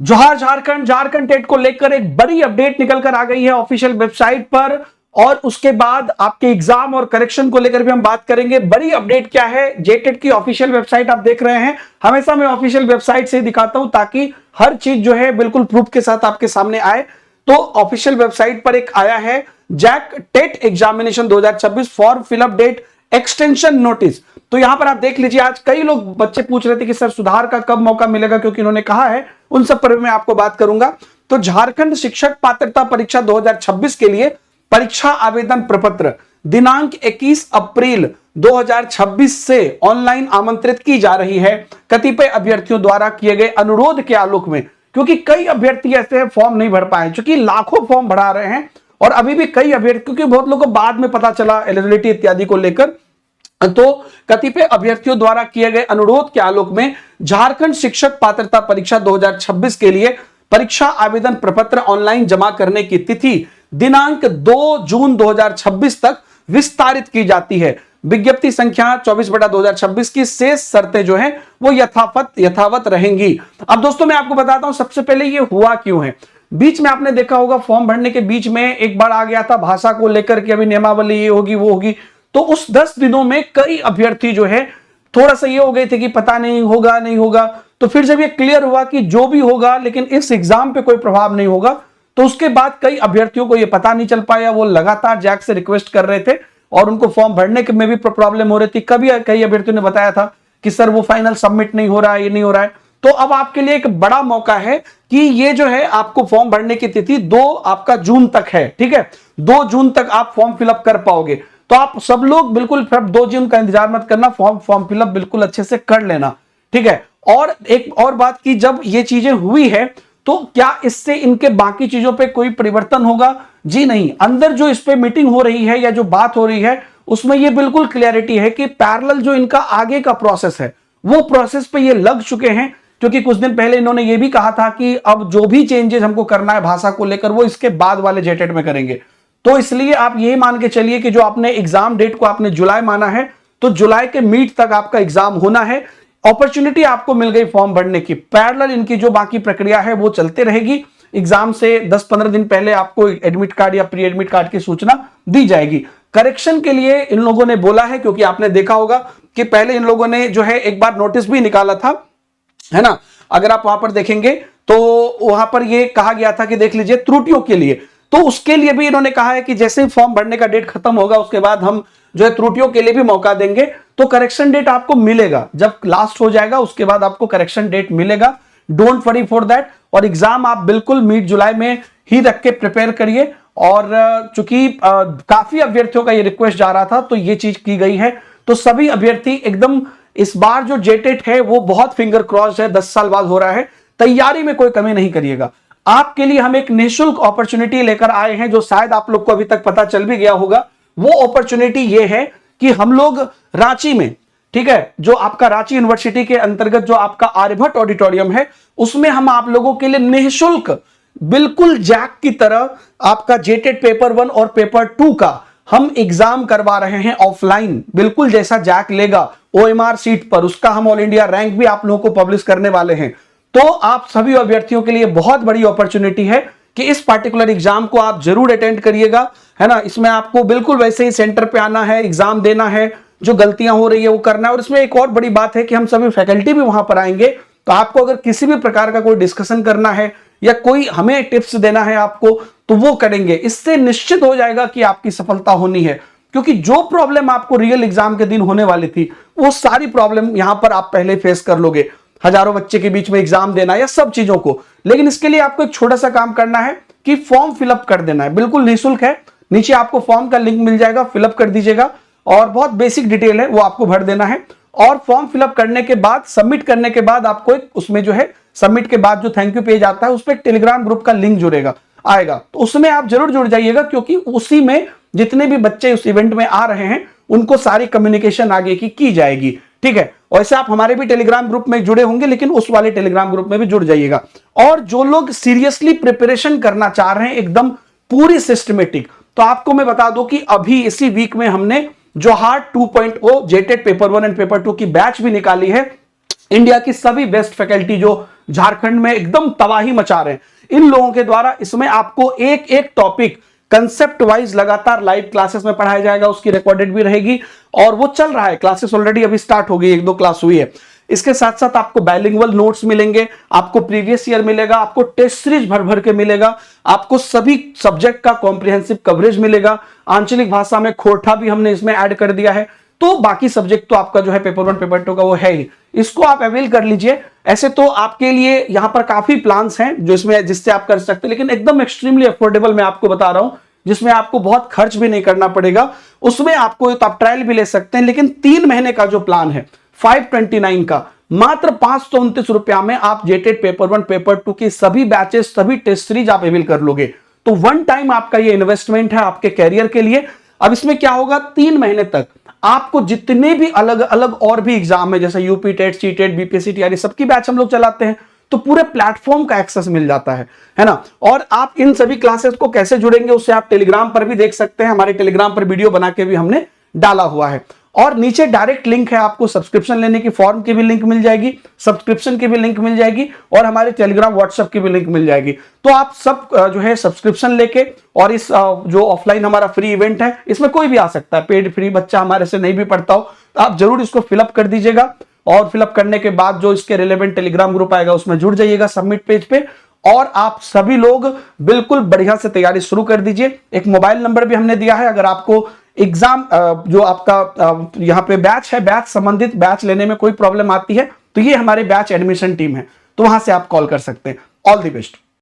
जोहार झारखंड। झारखंड टेट को लेकर एक बड़ी अपडेट निकल कर आ गई है ऑफिशियल वेबसाइट पर, और उसके बाद आपके एग्जाम और करेक्शन को लेकर भी हम बात करेंगे। बड़ी अपडेट क्या है, जेटेट की ऑफिशियल वेबसाइट आप देख रहे हैं। हमेशा मैं ऑफिशियल वेबसाइट से दिखाता हूं ताकि हर चीज जो है बिल्कुल प्रूफ के साथ आपके सामने आए। तो ऑफिशियल वेबसाइट पर एक आया है JAC TET examination 2026 form fill up date extension notice. तो यहां पर आप देख लीजिए, आज कई लोग बच्चे पूछ रहे थे कि सर सुधार का कब मौका मिलेगा, क्योंकि उन्होंने कहा है, उन सब पर मैं आपको बात करूंगा। तो झारखंड शिक्षक पात्रता परीक्षा 2026 के लिए परीक्षा आवेदन प्रपत्र दिनांक 21 अप्रैल 2026 से ऑनलाइन आमंत्रित की जा रही है कतिपय अभ्यर्थियों द्वारा किए गए अनुरोध के आलोक में। क्योंकि कई अभ्यर्थी ऐसे हैं फॉर्म नहीं भर पाए, क्योंकि लाखों फॉर्म भरा रहे हैं और अभी भी कई अभ्यर्थी, क्योंकि बहुत लोगों को बाद में पता चला एलिजिबिलिटी इत्यादि को लेकर, तो कतिपय अभ्यर्थियों द्वारा किए गए अनुरोध के आलोक में झारखंड शिक्षक पात्रता परीक्षा 2026 के लिए परीक्षा आवेदन प्रपत्र ऑनलाइन जमा करने की तिथि दिनांक 2 जून 2026 तक विस्तारित की जाती है। विज्ञप्ति संख्या 24/2026 की शेष शर्तें जो है वो यथावत रहेंगी। अब दोस्तों मैं आपको बताता हूं सबसे पहले ये हुआ क्यों है। बीच में आपने देखा होगा फॉर्म भरने के बीच में एक बार आ गया था भाषा को लेकर के, अभी नियमावली ये होगी वो होगी। तो उस 10 दिनों में कई अभ्यर्थी जो है थोड़ा सा ये हो गए थे कि पता नहीं होगा नहीं होगा। तो फिर जब ये क्लियर हुआ कि जो भी होगा लेकिन इस एग्जाम पे कोई प्रभाव नहीं होगा, तो उसके बाद कई अभ्यर्थियों को ये पता नहीं चल पाया। वो लगातार जैक से रिक्वेस्ट कर रहे थे और उनको फॉर्म भरने में भी प्रॉब्लम हो रही थी। कभी कई अभ्यर्थियों ने बताया था कि सर वो फाइनल सबमिट नहीं हो रहा है, ये नहीं हो रहा है। तो अब आपके लिए एक बड़ा मौका है कि ये जो है आपको फॉर्म भरने की तिथि 2 आपका जून तक है, ठीक है। 2 जून तक आप फॉर्म फिलअप कर पाओगे। तो आप सब लोग बिल्कुल 2 जून का इंतजार मत करना, फॉर्म फिलअप बिल्कुल अच्छे से कर लेना, ठीक है। और एक और बात की, जब ये चीजें हुई है तो क्या इससे इनके बाकी चीजों पे कोई परिवर्तन होगा? जी नहीं। अंदर जो इस पे मीटिंग हो रही है या जो बात हो रही है उसमें ये बिल्कुल क्लैरिटी है कि पैरेलल जो इनका आगे का प्रोसेस है वो प्रोसेस पे ये लग चुके हैं। क्योंकि कुछ दिन पहले इन्होंने ये भी कहा था कि अब जो भी चेंजेस हमको करना है भाषा को लेकर वो इसके बाद वाले जेटेट में करेंगे। तो इसलिए आप ये मान के चलिए कि जो आपने एग्जाम डेट को आपने जुलाई माना है, तो जुलाई के मिड तक आपका एग्जाम होना है। अपॉर्चुनिटी आपको मिल गई फॉर्म भरने की। पैरेलल इनकी जो बाकी प्रक्रिया है वो चलते रहेगी। एग्जाम से 10-15 दिन पहले आपको एडमिट कार्ड या प्री एडमिट कार्ड की सूचना दी जाएगी। करेक्शन के लिए इन लोगों ने बोला है, क्योंकि आपने देखा होगा कि पहले इन लोगों ने जो है एक बार नोटिस भी निकाला था, है ना। अगर आप वहां पर देखेंगे तो वहां पर ये कहा गया था कि देख लीजिए त्रुटियों के लिए, तो उसके लिए भी इन्होंने कहा है कि जैसे ही फॉर्म भरने का डेट खत्म होगा उसके बाद हम जो है त्रुटियों के लिए भी मौका देंगे। तो करेक्शन डेट आपको मिलेगा, जब लास्ट हो जाएगा उसके बाद आपको करेक्शन डेट मिलेगा। Don't worry for that. और एग्जाम आप बिल्कुल मिड जुलाई में ही रख के प्रिपेयर करिए। और चूंकि काफी अभ्यर्थियों का ये रिक्वेस्ट जा रहा था तो ये चीज की गई है। तो सभी अभ्यर्थी एकदम, इस बार जो जेटेट है वो बहुत फिंगर क्रॉस्ड है, 10 साल बाद हो रहा है। तैयारी में कोई कमी नहीं करिएगा। आपके लिए हम एक निःशुल्क अपॉर्चुनिटी लेकर आए हैं जो शायद आप लोग को अभी तक पता चल भी गया होगा। वो अपॉर्चुनिटी ये है कि हम लोग रांची में, ठीक है, जो आपका रांची यूनिवर्सिटी के अंतर्गत जो आपका आर्यभट्ट ऑडिटोरियम है, उसमें हम आप लोगों के लिए निःशुल्क बिल्कुल जैक की तरह आपका जेटेट पेपर 1 और पेपर 2 का हम एग्जाम करवा रहे हैं ऑफलाइन। बिल्कुल जैसा जैक लेगा ओएमआर सीट पर, उसका हम ऑल इंडिया रैंक भी आप लोगों को पब्लिश करने वाले हैं। तो आप सभी अभ्यर्थियों के लिए बहुत बड़ी अपॉर्चुनिटी है कि इस पार्टिकुलर एग्जाम को आप जरूर अटेंड करिएगा, है ना। इसमें आपको बिल्कुल वैसे ही सेंटर पे आना है, एग्जाम देना है, जो गलतियां हो रही है वो करना है। और इसमें एक और बड़ी बात है कि हम सभी फैकल्टी भी वहां पर आएंगे। तो आपको अगर किसी भी प्रकार का कोई डिस्कशन करना है या कोई हमें टिप्स देना है आपको, तो वो करेंगे। इससे निश्चित हो जाएगा कि आपकी सफलता होनी है। क्योंकि जो प्रॉब्लम आपको रियल एग्जाम के दिन होने वाली थी वो सारी प्रॉब्लम यहां पर आप पहले फेस कर लोगे। हजारों बच्चे के बीच में एग्जाम देना या सब चीजों को। लेकिन इसके लिए आपको एक छोटा सा काम करना है कि फॉर्म फिलअप कर देना है, बिल्कुल निःशुल्क है। नीचे आपको फॉर्म का लिंक मिल जाएगा, फिलअप कर दीजिएगा और बहुत बेसिक डिटेल है वो आपको भर देना है। और फॉर्म फिलअप करने के बाद, सबमिट करने के बाद आपको एक उसमें जो है सबमिट के बाद जो थैंक यू पेज आता है उस पर एक टेलीग्राम ग्रुप का लिंक जुड़ेगा आएगा। तो उसमें आप जरूर जुड़ जाइएगा, क्योंकि उसी में जितने भी बच्चे उस इवेंट में आ रहे हैं उनको सारी कम्युनिकेशन आगे की जाएगी, ठीक है। वैसे आप हमारे भी टेलीग्राम ग्रुप में जुड़े होंगे, लेकिन उस वाले टेलीग्राम ग्रुप में भी जुड़ जाइएगा। और जो लोग सीरियसली प्रिपरेशन करना चाह रहे हैं एकदम पूरी सिस्टमेटिक, तो आपको मैं बता दूं कि अभी इसी वीक में हमने जोहार 2.0 जेटेट पेपर 1 एंड पेपर 2 की बैच भी निकाली है। इंडिया की सभी बेस्ट फैकल्टी जो झारखंड में एकदम तबाही मचा रहे हैं। इन लोगों के द्वारा इसमें आपको एक एक टॉपिक कंसेप्ट वाइज लगातार लाइव क्लासेस में पढ़ाया जाएगा, उसकी रिकॉर्डेड भी रहेगी और वो चल रहा है, क्लासेस ऑलरेडी अभी स्टार्ट हो गई, 1-2 क्लास हुई है। इसके साथ साथ आपको बाइलिंगुअल नोट्स मिलेंगे, आपको प्रीवियस ईयर मिलेगा, आपको टेस्ट सीरीज भर भर के मिलेगा, आपको सभी सब्जेक्ट का कॉम्प्रिहेंसिव कवरेज मिलेगा। आंचलिक भाषा में खोरठा भी हमने इसमें ऐड कर दिया है। तो बाकी सब्जेक्ट तो आपका जो है पेपर 1 पेपर 2 का वो है ही, इसको आप अवेल कर लीजिए। ऐसे तो आपके लिए यहां पर काफी प्लान्स हैं जो इसमें जिससे आप कर सकते हैं, लेकिन एकदम एक्सट्रीमली अफोर्डेबल मैं आपको बता रहा हूं, जिसमें आपको बहुत खर्च भी नहीं करना पड़ेगा। उसमें आपको तो आप ट्रायल भी ले सकते हैं, लेकिन 3 महीने का जो प्लान है 529 का, मात्र 529 रुपया में आप जेटेड पेपर 1 पेपर 2 की सभी बैचेस, सभी टेस्ट सीरीज आप अवेल कर लोगे। तो वन टाइम आपका ये इन्वेस्टमेंट है आपके कैरियर के लिए। अब इसमें क्या होगा, 3 महीने तक आपको जितने भी अलग अलग और भी एग्जाम है, जैसे UP TET, C TET, BPSC, TRE, सबकी बैच हम लोग चलाते हैं, तो पूरे प्लेटफॉर्म का एक्सेस मिल जाता है ना। और आप इन सभी क्लासेस को कैसे जुड़ेंगे उससे आप टेलीग्राम पर भी देख सकते हैं, हमारे टेलीग्राम पर वीडियो बना के भी हमने डाला हुआ है। और नीचे डायरेक्ट लिंक है, आपको सब्सक्रिप्शन लेने की फॉर्म की भी लिंक मिल जाएगी, सब्सक्रिप्शन की भी लिंक मिल जाएगी और हमारे टेलीग्राम व्हाट्सएप की भी लिंक मिल जाएगी। तो आप सब जो है सब्सक्रिप्शन लेके, और इस जो ऑफलाइन हमारा फ्री इवेंट है इसमें कोई भी आ सकता है, पेड फ्री, बच्चा हमारे से नहीं भी पढ़ता हो तो आप जरूर इसको फिलअप कर दीजिएगा। और फिलअप करने के बाद जो इसके रिलेवेंट टेलीग्राम ग्रुप आएगा उसमें जुड़ जाइएगा सबमिट पेज पे, और आप सभी लोग बिल्कुल बढ़िया से तैयारी शुरू कर दीजिए। एक मोबाइल नंबर भी हमने दिया है, अगर आपको एग्जाम जो आपका यहाँ पे बैच है, बैच संबंधित बैच लेने में कोई प्रॉब्लम आती है तो ये हमारे बैच एडमिशन टीम है, तो वहां से आप कॉल कर सकते हैं। All the best.